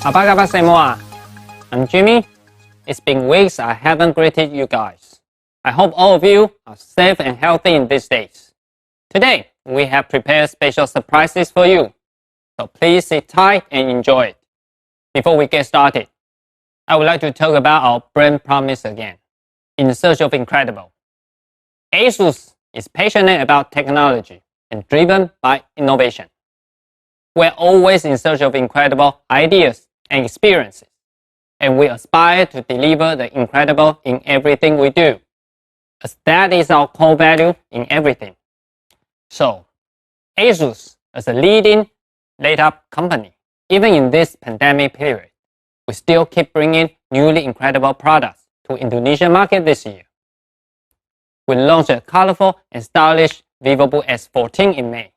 Apa kabar semua? I'm Jimmy. It's been weeks I haven't greeted you guys. I hope all of you are safe and healthy in these days. Today, we have prepared special surprises for you. So please sit tight and enjoy it. Before we get started, I would like to talk about our brand promise again. In search of incredible. ASUS is passionate about technology and driven by innovation. We're always in search of incredible ideas and experiences, and we aspire to deliver the incredible in everything we do, as that is our core value in everything. So, ASUS, as a leading laptop company, even in this pandemic period, we still keep bringing newly incredible products to Indonesian market this year. We launched a colorful and stylish VivoBook S14 in May,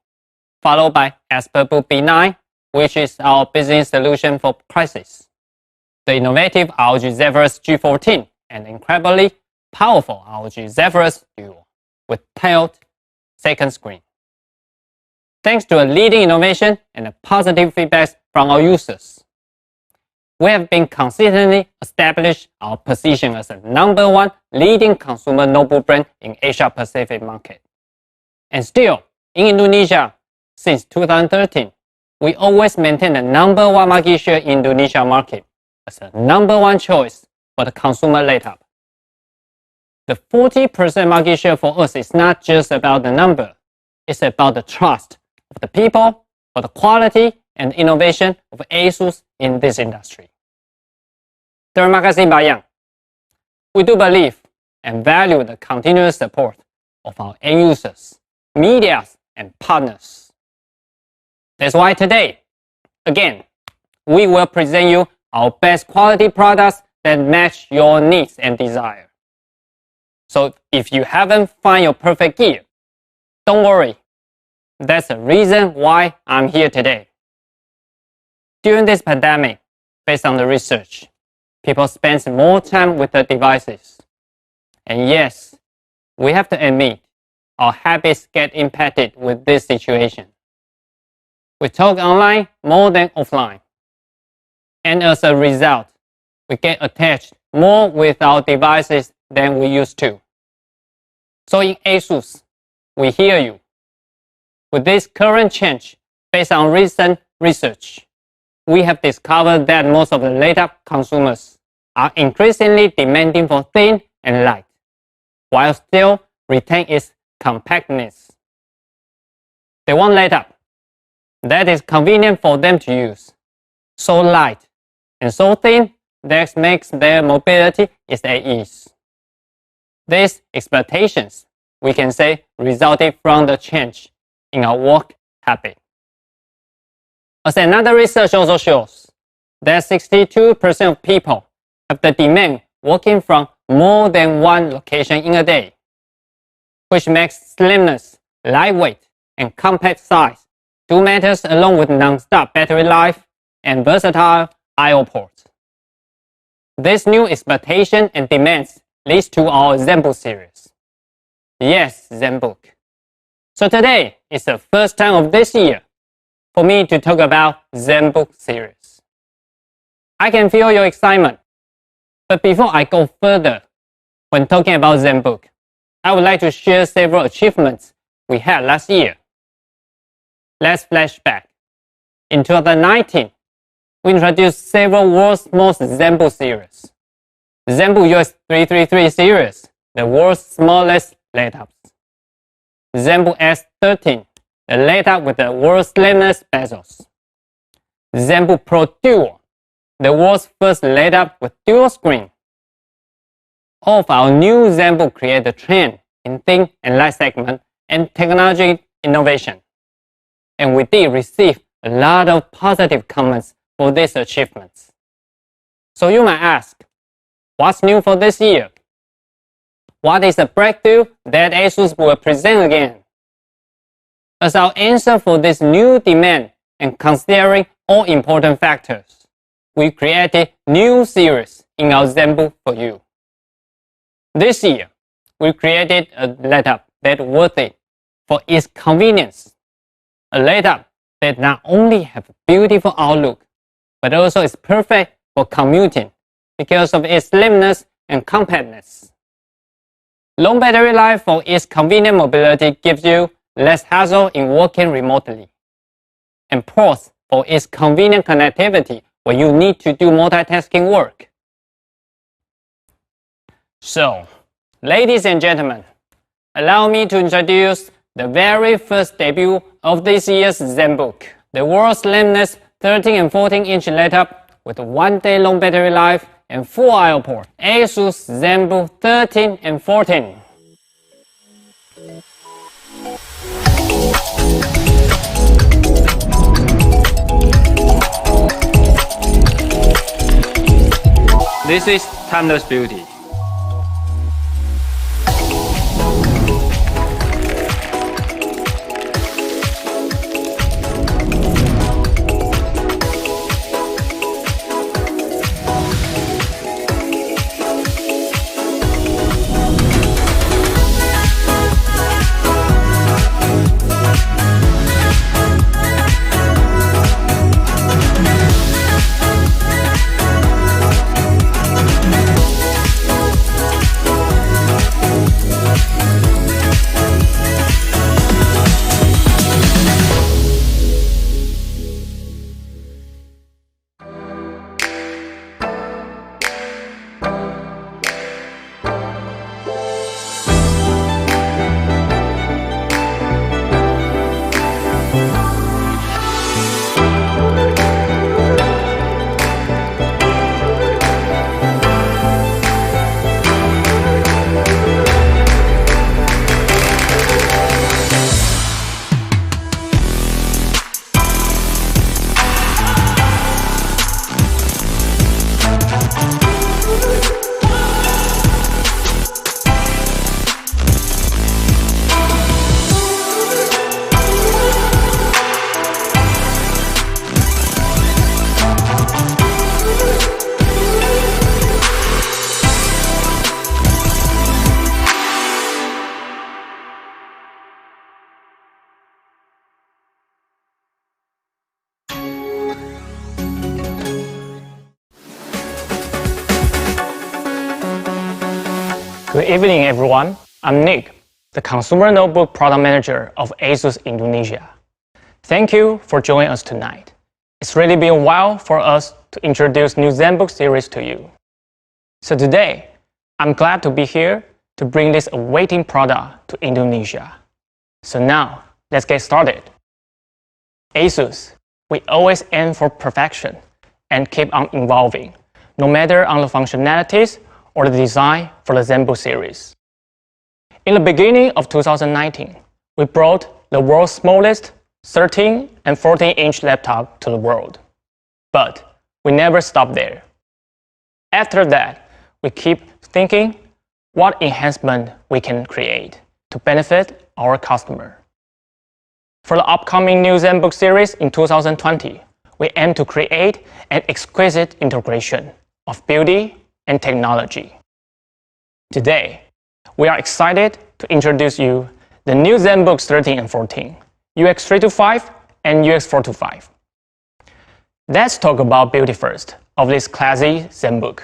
followed by ExpertBook B9, which is our business solution for crisis. The innovative ROG Zephyrus G14 and incredibly powerful ROG Zephyrus Duo with tiled second screen. Thanks to a leading innovation and a positive feedback from our users, we have been consistently established our position as the #1 leading consumer notebook brand in Asia Pacific market. And still, in Indonesia, since 2013, we always maintain the #1 market share in Indonesia market as the #1 choice for the consumer laptop. The 40% market share for us is not just about the number, it's about the trust of the people for the quality and innovation of ASUS in this industry. Terima kasih banyak. We do believe and value the continuous support of our end users, medias, and partners. That's why today, again, we will present you our best quality products that match your needs and desire. So if you haven't found your perfect gear, don't worry. That's the reason why I'm here today. During this pandemic, based on the research, people spend more time with their devices. And yes, we have to admit, our habits get impacted with this situation. We talk online more than offline. And as a result, we get attached more with our devices than we used to. So in ASUS, we hear you. With this current change, based on recent research, we have discovered that most of the laptop consumers are increasingly demanding for thin and light, while still retain its compactness. They want laptop that is convenient for them to use, so light and so thin that makes their mobility is at ease. These expectations, we can say, resulted from the change in our work habit. As another research also shows, that 62% of people have the demand working from more than one location in a day, which makes slimness, lightweight, and compact size do matters along with non-stop battery life and versatile I/O ports. This new expectation and demands leads to our ZenBook series. Yes, ZenBook. So today is the first time of this year for me to talk about ZenBook series. I can feel your excitement, but before I go further, when talking about ZenBook, I would like to share several achievements we had last year. Let's flash back. In 2019, we introduced several world's most ZenBook series. ZenBook US 333 series, the world's smallest laptops. ZenBook S13, the laptop with the world's slimmest bezels. ZenBook Pro Duo, the world's first laptop with dual screen. All of our new ZenBook create the trend in thin and light segment and technology innovation. And we did receive a lot of positive comments for these achievements. So you might ask, what's new for this year? What is the breakthrough that ASUS will present again? As our answer for this new demand and considering all important factors, we created new series in our ZenBook for you. This year, we created a laptop that's worth it for its convenience. A laptop that not only have a beautiful outlook, but also it's perfect for commuting because of its slimness and compactness. Long battery life for its convenient mobility gives you less hassle in working remotely, and ports for its convenient connectivity when you need to do multitasking work. So, ladies and gentlemen, allow me to introduce the very first debut of this year's ZenBook, the world's slimness 13 and 14-inch laptop with 1-day long battery life and full I/O port, ASUS ZenBook 13 and 14. This is timeless beauty. Good evening, everyone. I'm Nick, the Consumer Notebook Product Manager of ASUS Indonesia. Thank you for joining us tonight. It's really been a while for us to introduce new ZenBook series to you. So today, I'm glad to be here to bring this awaiting product to Indonesia. So now, let's get started. ASUS, we always aim for perfection and keep on evolving, no matter on the functionalities or the design for the ZenBook series. In the beginning of 2019, we brought the world's smallest 13 and 14-inch laptop to the world. But we never stopped there. After that, we keep thinking what enhancement we can create to benefit our customer. For the upcoming new ZenBook series in 2020, we aim to create an exquisite integration of beauty and technology. Today, we are excited to introduce you the new ZenBooks 13 and 14, UX 325 and UX 425. Let's talk about beauty first of this classy ZenBook.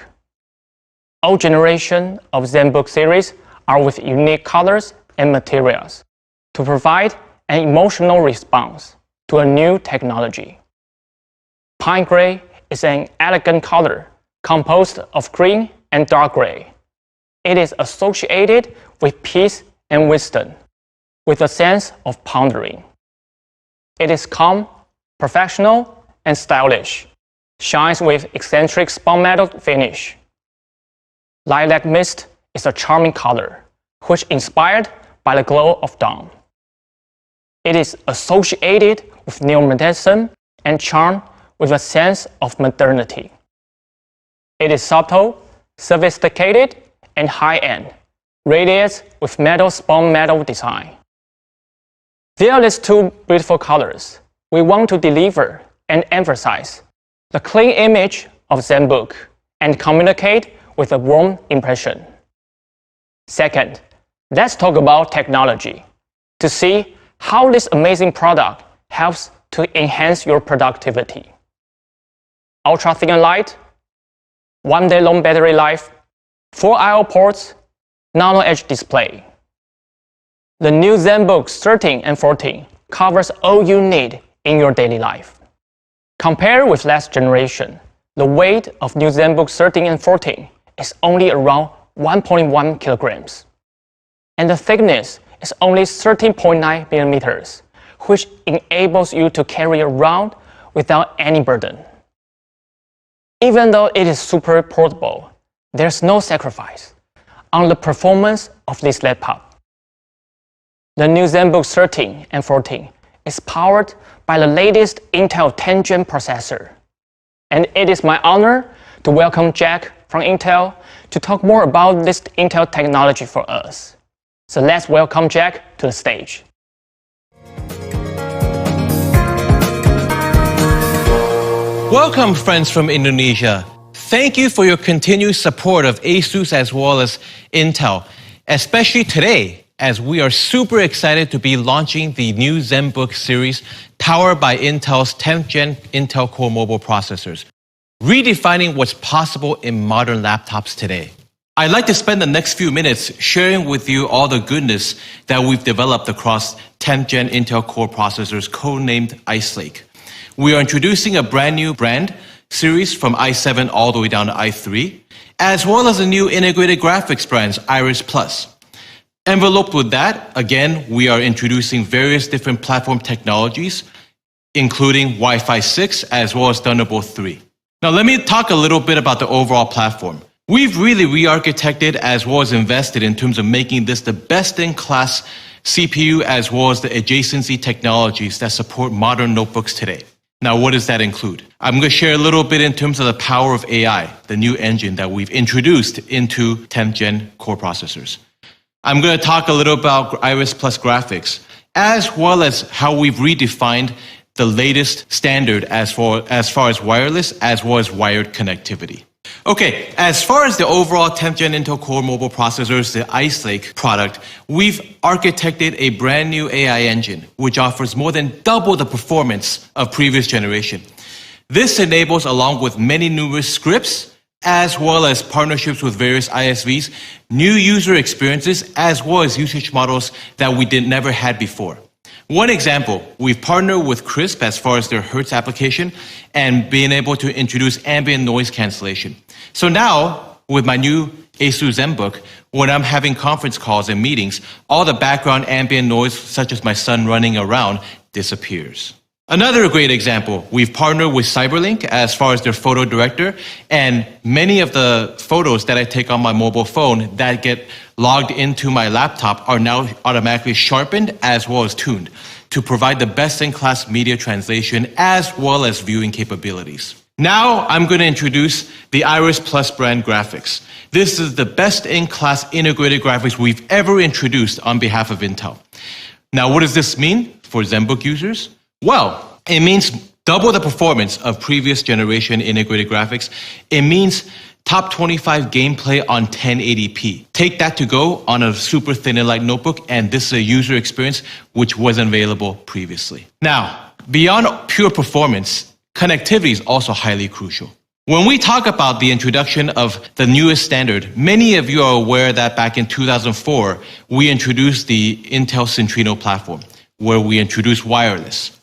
All generations of ZenBook series are with unique colors and materials to provide an emotional response to a new technology. Pine gray is an elegant color composed of green and dark gray. It is associated with peace and wisdom, with a sense of pondering. It is calm, professional, and stylish, shines with eccentric spun metal finish. Lilac mist is a charming color, which inspired by the glow of dawn. It is associated with neomodernism and charm with a sense of modernity. It is subtle, sophisticated, and high-end, radiates with metal spun metal design. Via these two beautiful colors, we want to deliver and emphasize the clean image of ZenBook and communicate with a warm impression. Second, let's talk about technology to see how this amazing product helps to enhance your productivity. ultra thin and light, 1 day long battery life, 4 I/O ports, nano edge display. The new ZenBook 13 and 14 covers all you need in your daily life. Compared with last generation, the weight of new ZenBook 13 and 14 is only around 1.1 kilograms, and the thickness is only 13.9 millimeters, which enables you to carry around without any burden. Even though it is super portable, there's no sacrifice on the performance of this laptop. The new ZenBook 13 and 14 is powered by the latest Intel 10 Gen processor. And it is my honor to welcome Jack from Intel to talk more about this Intel technology for us. So let's welcome Jack to the stage. Welcome, friends from Indonesia. Thank you for your continued support of ASUS as well as Intel, especially today, as we are super excited to be launching the new ZenBook series powered by Intel's 10th Gen Intel Core mobile processors, redefining what's possible in modern laptops today. I'd like to spend the next few minutes sharing with you all the goodness that we've developed across 10th Gen Intel Core processors codenamed Ice Lake. We are introducing a brand new brand series from i7 all the way down to i3, as well as a new integrated graphics brand, Iris Plus. Enveloped with that, again, we are introducing various different platform technologies, including Wi-Fi 6 as well as Thunderbolt 3. Now let me talk a little bit about the overall platform. We've really re-architected as well as invested in terms of making this the best-in-class CPU as well as the adjacency technologies that support modern notebooks today. Now, what does that include? I'm going to share a little bit in terms of the power of AI, the new engine that we've introduced into 10th Gen Core processors. I'm going to talk a little about Iris Plus graphics, as well as how we've redefined the latest standard as far as wireless, as well as wired connectivity. Okay, as far as the overall 10th Gen Intel Core mobile processors, the Ice Lake product, we've architected a brand new AI engine, which offers more than double the performance of previous generation. This enables, along with many numerous scripts, as well as partnerships with various ISVs, new user experiences, as well as usage models that we never had before. One example, we've partnered with Crisp as far as their Hertz application and being able to introduce ambient noise cancellation. So now, with my new ASUS ZenBook, when I'm having conference calls and meetings, all the background ambient noise, such as my son running around, disappears. Another great example, we've partnered with Cyberlink as far as their photo director, and many of the photos that I take on my mobile phone that get logged into my laptop are now automatically sharpened as well as tuned to provide the best-in-class media translation as well as viewing capabilities. Now I'm going to introduce the Iris Plus brand graphics. This is the best-in-class integrated graphics we've ever introduced on behalf of Intel. Now, what does this mean for ZenBook users? Well, it means double the performance of previous generation integrated graphics. It means top 25 gameplay on 1080p. Take that to go on a super thin and light notebook, and this is a user experience which wasn't available previously. Now, beyond pure performance, connectivity is also highly crucial. When we talk about the introduction of the newest standard, many of you are aware that back in 2004, we introduced the Intel Centrino platform, where we introduced wireless.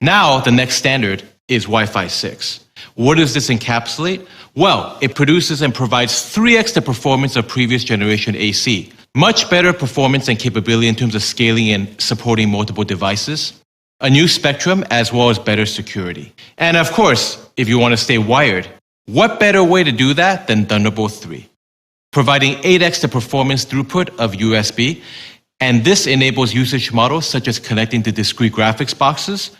Now, the next standard is Wi-Fi 6. What does this encapsulate? Well, it produces and provides 3x the performance of previous generation AC. Much better performance and capability in terms of scaling and supporting multiple devices. A new spectrum as well as better security. And of course, if you want to stay wired, what better way to do that than Thunderbolt 3? Providing 8x the performance throughput of USB. And this enables usage models such as connecting to discrete graphics boxes,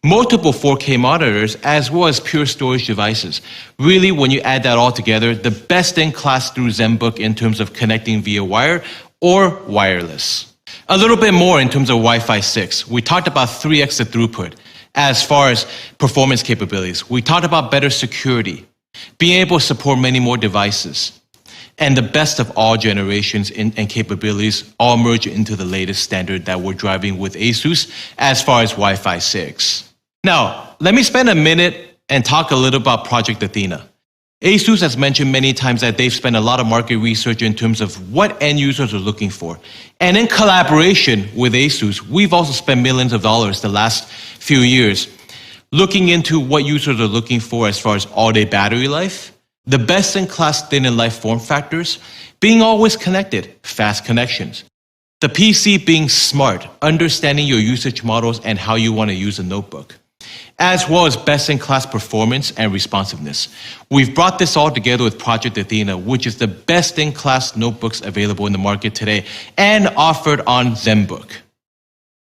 multiple 4K monitors, as well as pure storage devices. Really, when you add that all together, the best in class through ZenBook in terms of connecting via wire or wireless. A little bit more in terms of Wi-Fi 6. We talked about 3x the throughput as far as performance capabilities. We talked about better security, being able to support many more devices. And the best of all generations and capabilities all merge into the latest standard that we're driving with ASUS as far as Wi-Fi 6. Now, let me spend a minute and talk a little about Project Athena. ASUS has mentioned many times that they've spent a lot of market research in terms of what end users are looking for. And in collaboration with ASUS, we've also spent millions of dollars the last few years looking into what users are looking for as far as all-day battery life, the best-in-class thin-in-life form factors, being always connected, fast connections, the PC being smart, understanding your usage models and how you want to use a notebook, as well as best-in-class performance and responsiveness. We've brought this all together with Project Athena, which is the best-in-class notebooks available in the market today and offered on ZenBook.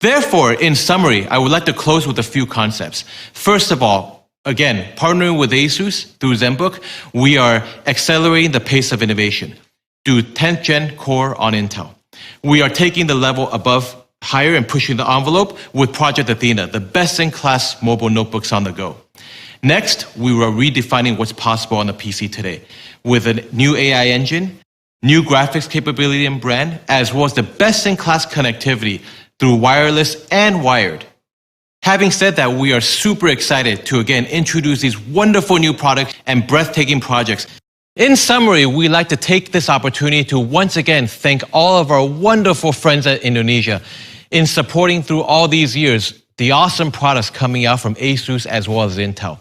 Therefore, in summary, I would like to close with a few concepts. First of all, again, partnering with ASUS through ZenBook, we are accelerating the pace of innovation through 10th Gen Core on Intel. We are taking the level above higher and pushing the envelope with Project Athena, the best-in-class mobile notebooks on the go. Next, we were redefining what's possible on the PC today with a new AI engine, new graphics capability and brand, as well as the best-in-class connectivity through wireless and wired. Having said that, we are super excited to again introduce these wonderful new products and breathtaking projects. In summary, we'd like to take this opportunity to once again thank all of our wonderful friends at Indonesia in supporting through all these years the awesome products coming out from ASUS as well as Intel.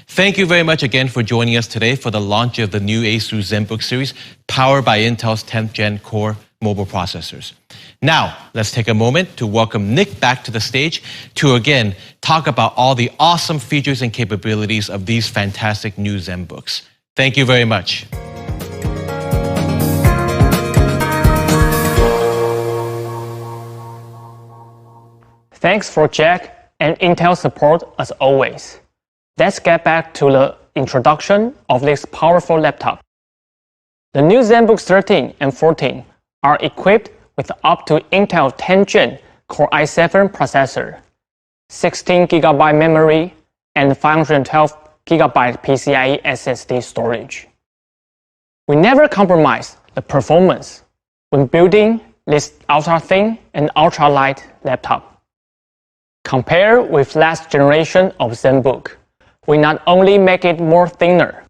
Thank you very much again for joining us today for the launch of the new ASUS ZenBook series powered by Intel's 10th Gen Core mobile processors. Now, let's take a moment to welcome Nick back to the stage to again talk about all the awesome features and capabilities of these fantastic new ZenBooks. Thank you very much. Thanks for Jack and Intel support as always. Let's get back to the introduction of this powerful laptop. The new ZenBooks 13 and 14 are equipped with up to Intel 10th Gen Core i7 processor, 16GB memory, and 512GB PCIe SSD storage. We never compromise the performance when building this ultra-thin and ultra-light laptop. Compared with last generation of ZenBook, we not only make it more thinner,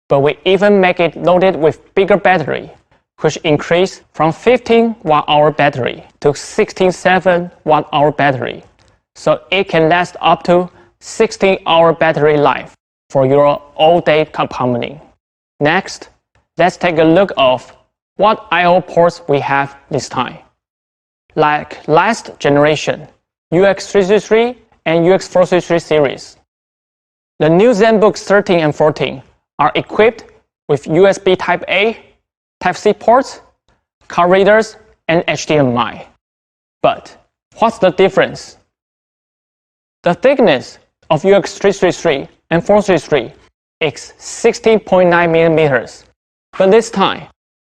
but we even make it loaded with bigger battery, which increased from 15 watt-hour battery to 67 watt-hour battery, so it can last up to 16-hour battery life for your all-day computing. Next, let's take a look of what I/O ports we have this time. Like last generation, UX333 and UX433 series. The new ZenBooks 13 and 14 are equipped with USB Type-A, Type-C ports, card readers, and HDMI. But what's the difference? The thickness of UX333 and 433 is 16.9 millimeters, but this time,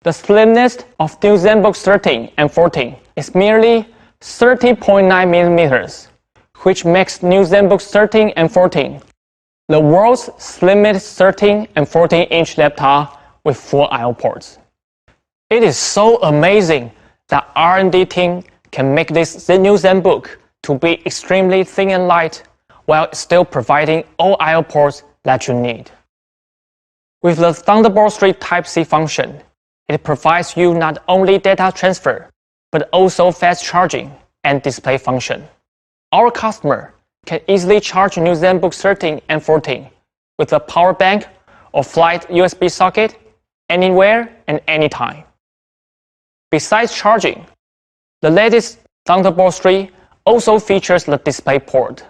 the slimness of new ZenBooks 13 and 14 is merely 13.9 millimeters, which makes new ZenBooks 13 and 14 the world's slimmest 13 and 14-inch laptop with full I/O ports. It is so amazing that R&D team can make this new ZenBook to be extremely thin and light while still providing all I/O ports that you need. With the Thunderbolt 3 Type-C function, it provides you not only data transfer, but also fast charging and display function. Our customer can easily charge new ZenBook 13 and 14 with a power bank or flight USB socket anywhere and anytime. Besides charging, the latest Thunderbolt 3 also features the display port,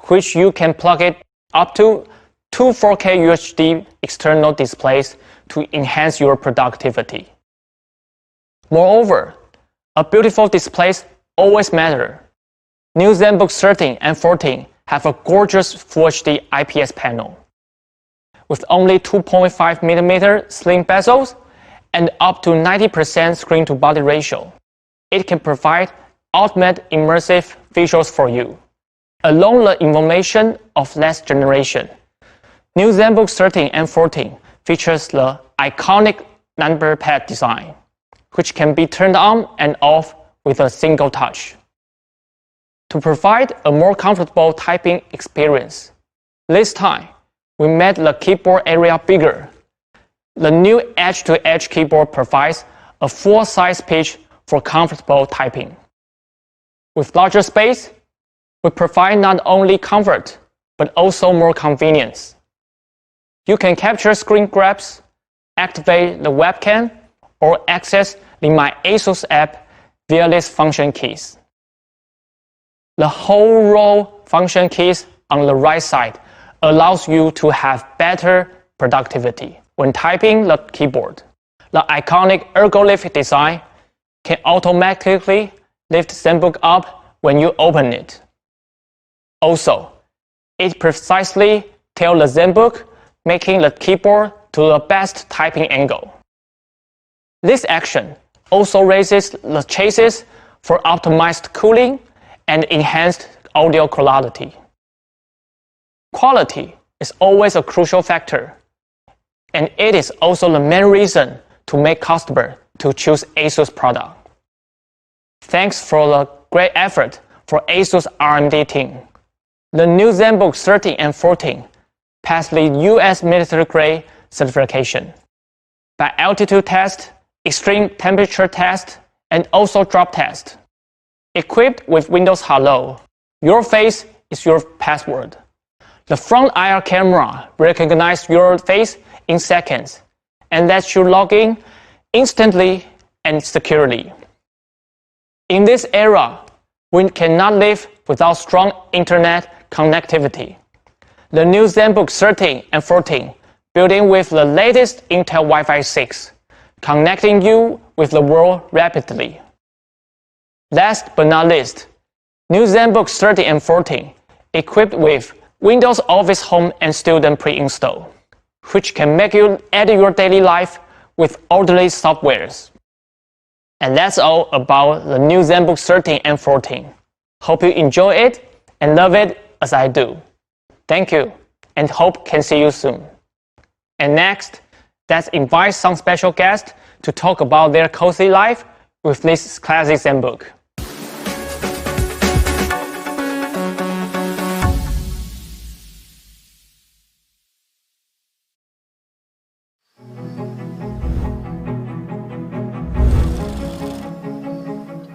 which you can plug it up to two 4K UHD external displays to enhance your productivity. Moreover, a beautiful displays always matter. New ZenBooks 13 and 14 have a gorgeous Full HD IPS panel. With only 2.5mm slim bezels and up to 90% screen-to-body ratio, it can provide ultimate immersive visuals for you. Along the information of last generation, new ZenBooks 13 and 14 features the iconic number pad design, which can be turned on and off with a single touch. To provide a more comfortable typing experience, this time we made the keyboard area bigger. The new edge-to-edge keyboard provides a full-size pitch for comfortable typing. With larger space, we provide not only comfort, but also more convenience. You can capture screen grabs, activate the webcam, or access the My ASUS app via these function keys. The whole row function keys on the right side allows you to have better productivity when typing the keyboard. The iconic ergo-lift design can automatically lift ZenBook up when you open it. Also, it precisely tilts the ZenBook, making the keyboard to the best typing angle. This action also raises the chassis for optimized cooling and enhanced audio quality. Quality is always a crucial factor, and it is also the main reason to make customers to choose ASUS product. Thanks for the great effort for ASUS R&D team. The new ZenBook 13 and 14 passed the US military-grade certification by altitude test, extreme temperature test, and also drop test. Equipped with Windows Hello, your face is your password. The front IR camera recognizes your face in seconds and lets you log in instantly and securely. In this era, we cannot live without strong internet connectivity. The new ZenBook 13 and 14 built in with the latest Intel Wi-Fi 6, connecting you with the world rapidly. Last but not least, new ZenBook 13 and 14 equipped with Windows Office Home and Student pre-install, which can make you edit your daily life with orderly softwares. And that's all about the new ZenBook 13 and 14. Hope you enjoy it and love it as I do. Thank you, and hope can see you soon. And next, let's invite some special guests to talk about their cozy life with this classic ZenBook.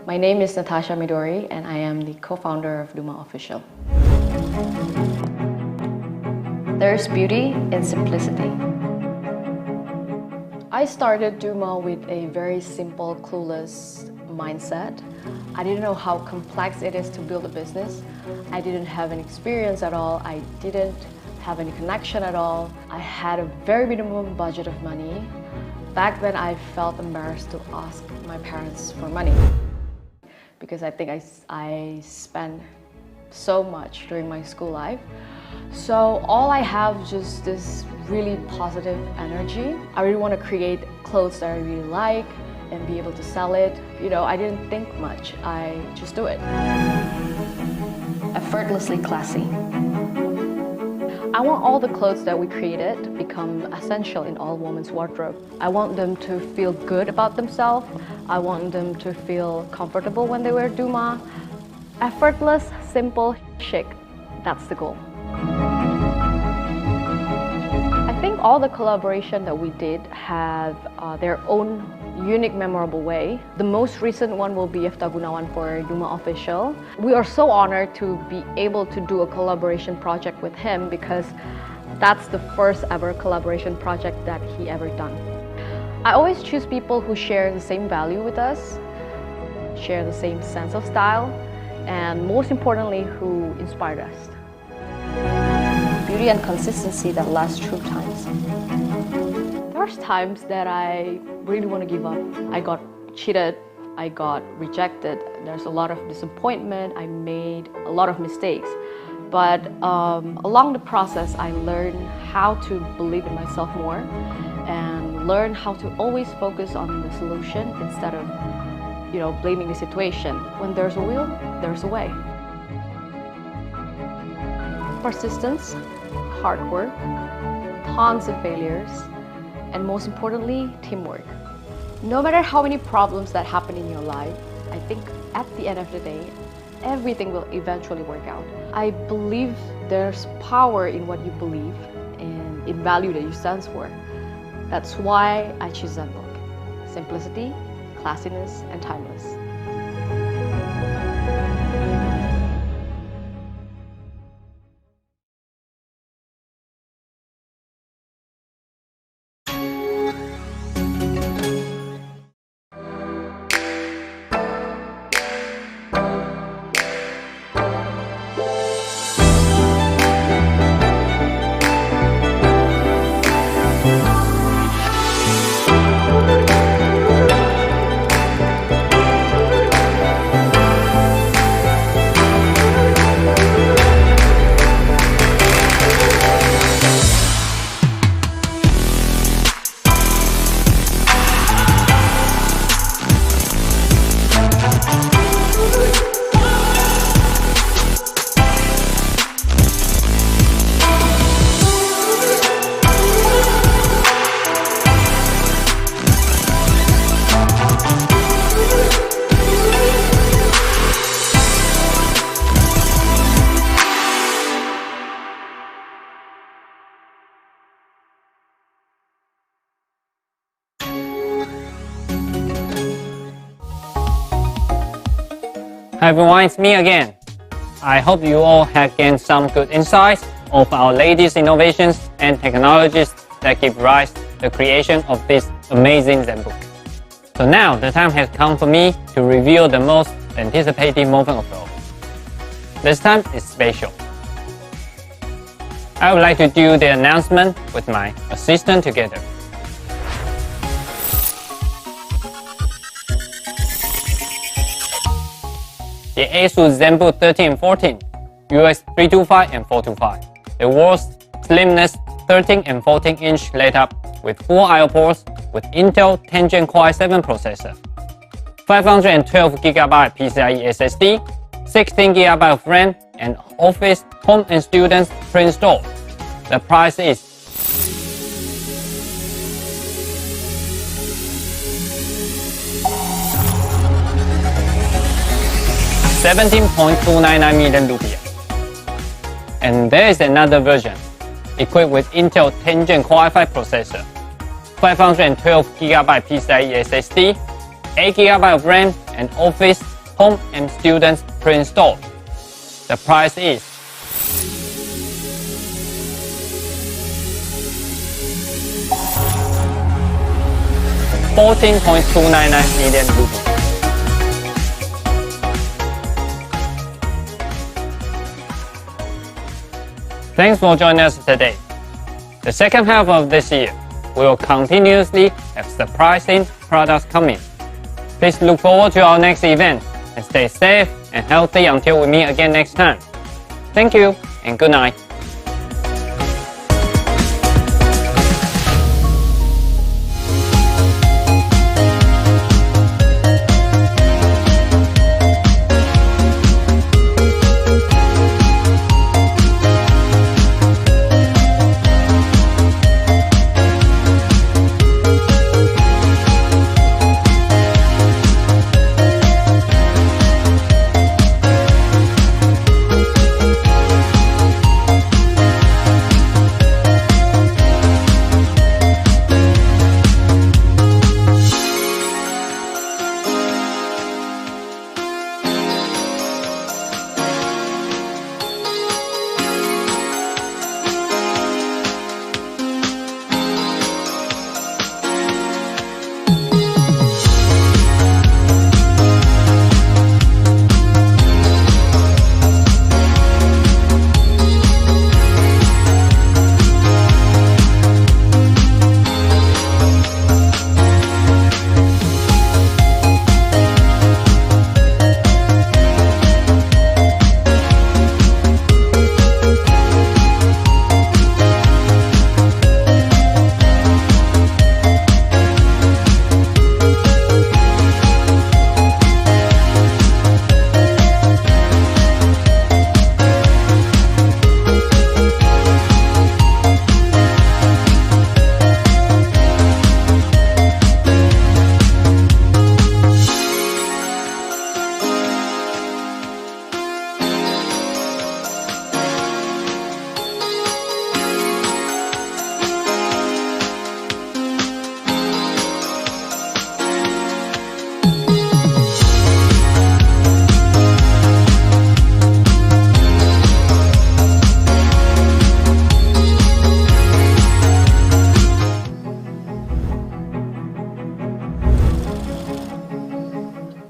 My name is Natasha Midori, and I am the co-founder of Duma Official. There is beauty in simplicity. I started Duma with a very simple, clueless mindset. I didn't know how complex it is to build a business. I didn't have any experience at all. I didn't have any connection at all. I had a very minimum budget of money. Back then, I felt embarrassed to ask my parents for money, because I think I spent so much during my school life. So all I have is just this really positive energy. I really want to create clothes that I really like and be able to sell it. You know, I didn't think much, I just do it. Effortlessly classy. I want all the clothes that we created to become essential in all women's wardrobe. I want them to feel good about themselves. I want them to feel comfortable when they wear Duma. Effortless, simple, chic. That's the goal. I think all the collaboration that we did have their own unique, memorable way. The most recent one will be Efta Gunawan for Duma Official. We are so honored to be able to do a collaboration project with him, because that's the first ever collaboration project that he ever done. I always choose people who share the same value with us, share the same sense of style, and most importantly, who inspired us. Beauty and consistency that lasts through times. There's times that I really want to give up. I got cheated, I got rejected, there's a lot of disappointment, I made a lot of mistakes. But along the process, I learned how to believe in myself more and learn how to always focus on the solution instead of, blaming the situation. When there's a will, there's a way. Persistence, hard work, tons of failures, and most importantly, teamwork. No matter how many problems that happen in your life, I think at the end of the day, everything will eventually work out. I believe there's power in what you believe, and in value that you stand for. That's why I choose ZenBook. Simplicity, classiness, and timeless. Hi everyone, it's me again. I hope you all have gained some good insights of our latest innovations and technologies that give rise to the creation of this amazing ZenBook. So now the time has come for me to reveal the most anticipated moment of all. This time is special. I would like to do the announcement with my assistant together. The ASUS ZenBook 13 and 14, US 325 and 425, the world's slimmest 13 and 14-inch laptop with 4 I/O ports with Intel Gen Core i7 processor, 512GB PCIe SSD, 16GB of RAM, and Office, Home and Students pre-installed. The price is $17.299 million rupiah. And there is another version, equipped with Intel Gen Core i5 processor, 512GB PCIe SSD, 8GB of RAM, and Office, Home and Students pre-installed. The price is $14.299 million rupiah. Thanks for joining us today. The second half of this year, we will continuously have surprising products coming. Please look forward to our next event and stay safe and healthy until we meet again next time. Thank you and good night.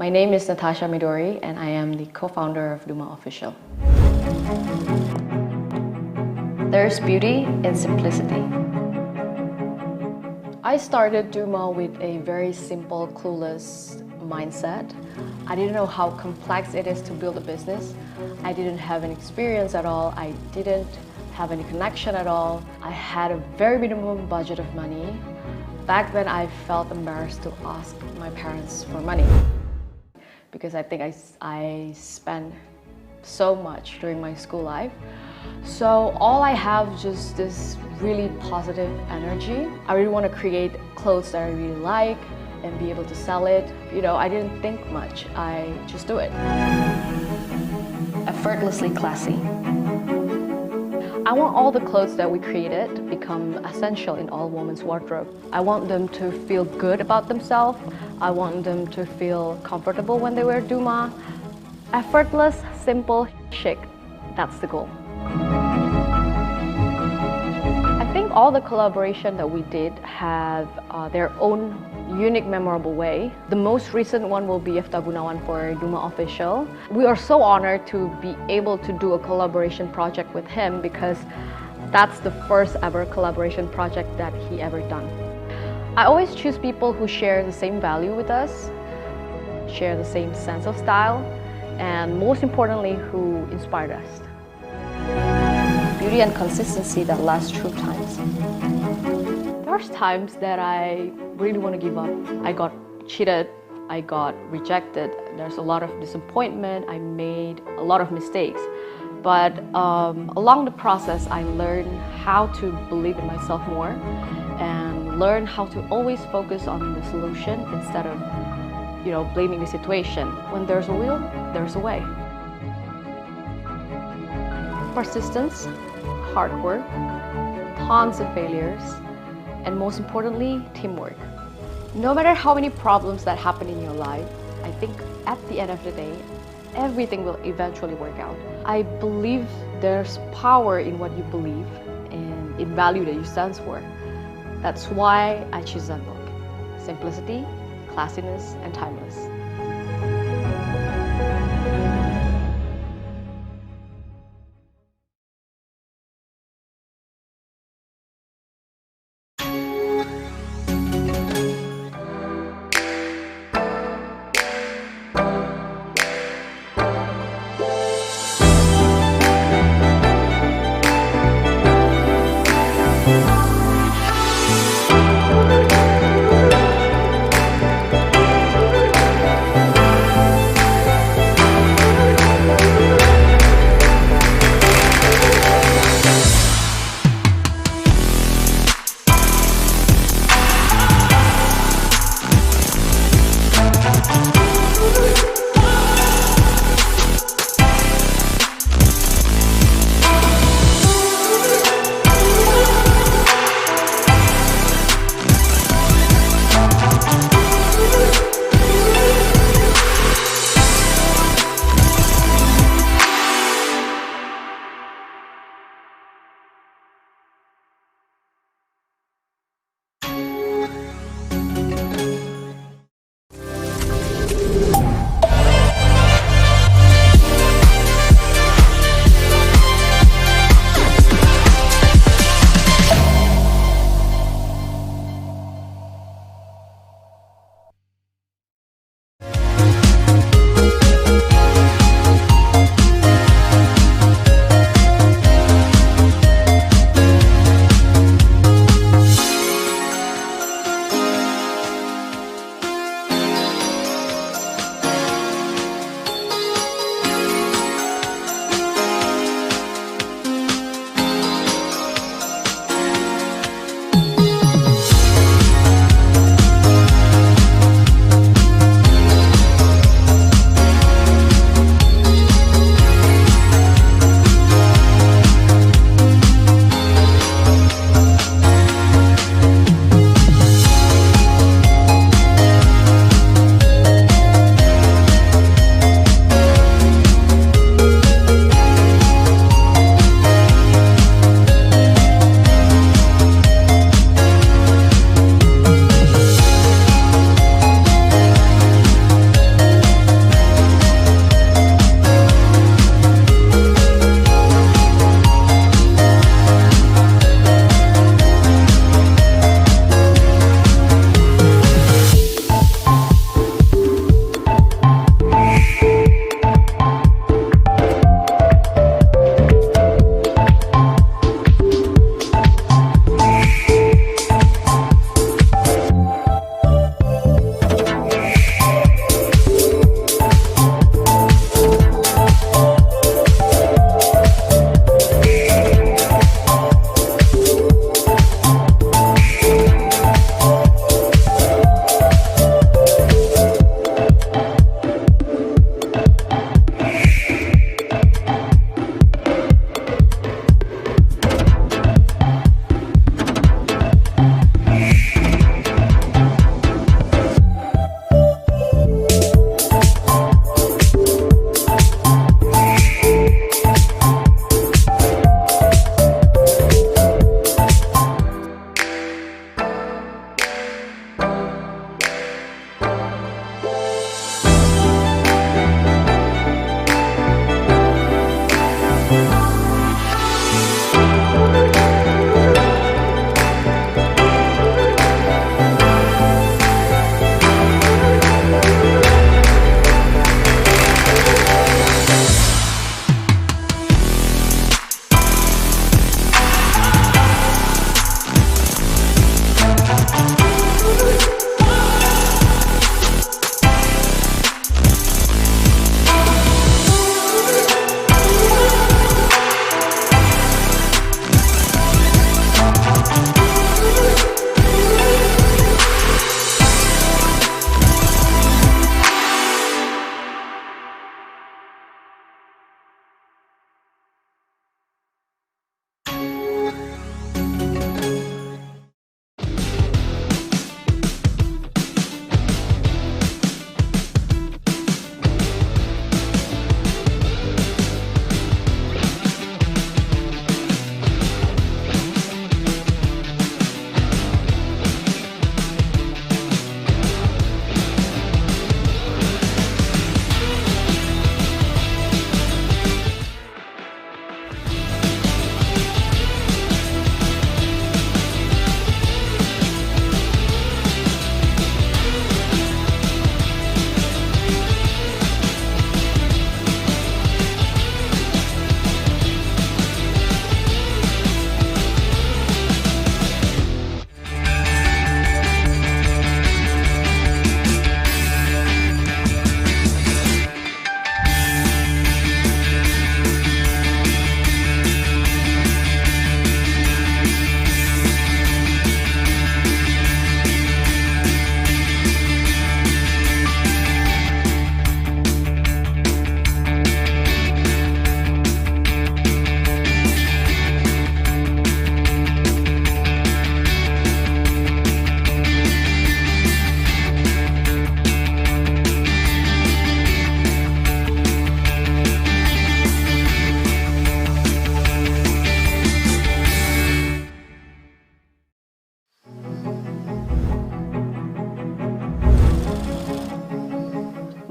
My name is Natasha Midori and I am the co-founder of Duma Official. There's beauty in simplicity. I started Duma with a very simple, clueless mindset. I didn't know how complex it is to build a business. I didn't have any experience at all. I didn't have any connection at all. I had a very minimum budget of money. Back then, I felt embarrassed to ask my parents for money because I think I spent so much during my school life. So all I have is just this really positive energy. I really want to create clothes that I really like and be able to sell it. You know, I didn't think much. I just do it. Effortlessly classy. I want all the clothes that we created to become essential in all women's wardrobe. I want them to feel good about themselves. I want them to feel comfortable when they wear Duma. Effortless, simple, chic. That's the goal. I think all the collaboration that we did have their own unique, memorable way. The most recent one will be Gunawan for Duma Official. We are so honored to be able to do a collaboration project with him because that's the first ever collaboration project that he ever done. I always choose people who share the same value with us, share the same sense of style, and most importantly, who inspired us. Beauty and consistency that lasts through times. There's times that I really want to give up. I got cheated, I got rejected, there's a lot of disappointment, I made a lot of mistakes. But along the process, I learned how to believe in myself more and learn how to always focus on the solution instead of, you know, blaming the situation. When there's a will, there's a way. Persistence, hard work, tons of failures, and most importantly, teamwork. No matter how many problems that happen in your life, I think at the end of the day, everything will eventually work out. I believe there's power in what you believe and in value that you stand for. That's why I choose ZenBook. Simplicity, classiness, and timeless.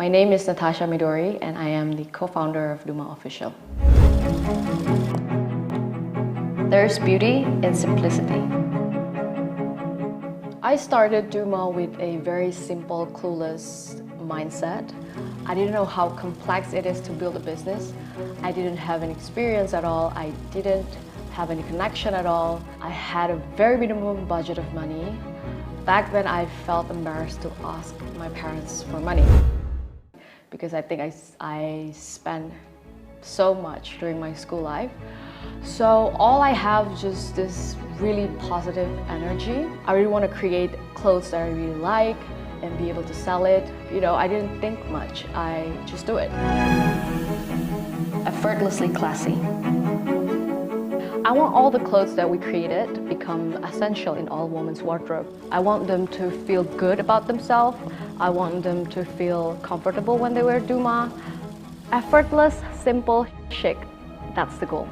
My name is Natasha Midori and I am the co-founder of Duma Official. There's beauty in simplicity. I started Duma with a very simple, clueless mindset. I didn't know how complex it is to build a business. I didn't have any experience at all. I didn't have any connection at all. I had a very minimum budget of money. Back then, I felt embarrassed to ask my parents for money because I think I spent so much during my school life. So all I have is just this really positive energy. I really want to create clothes that I really like and be able to sell it. You know, I didn't think much. I just do it. Effortlessly classy. I want all the clothes that we created to become essential in all women's wardrobe. I want them to feel good about themselves. I want them to feel comfortable when they wear Duma. Effortless, simple, chic. That's the goal.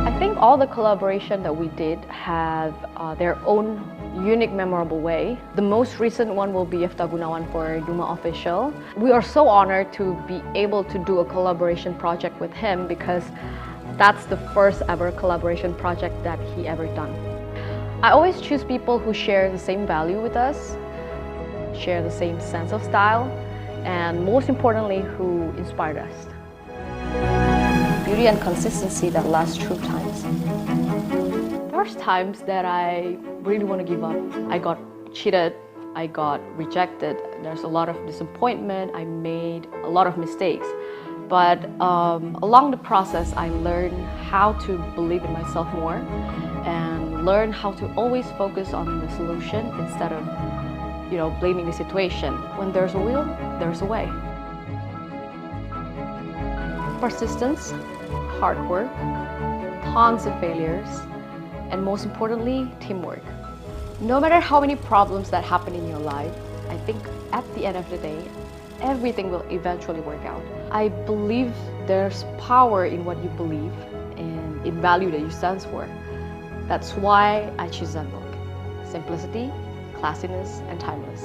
I think all the collaboration that we did have their own unique, memorable way. The most recent one will be Gunawan for Duma Official. We are so honored to be able to do a collaboration project with him because that's the first ever collaboration project that he ever done. I always choose people who share the same value with us, share the same sense of style, and most importantly, who inspired us. Beauty and consistency that lasts through times. There's times that I really want to give up. I got cheated, I got rejected, there's a lot of disappointment, I made a lot of mistakes. But along the process, I learned how to believe in myself more and learn how to always focus on the solution instead of, you know, blaming the situation. When there's a will, there's a way. Persistence, hard work, tons of failures, and most importantly, teamwork. No matter how many problems that happen in your life, I think at the end of the day, everything will eventually work out. I believe there's power in what you believe and in value that you stand for. That's why I choose ZenBook. Simplicity, classiness, and timeless.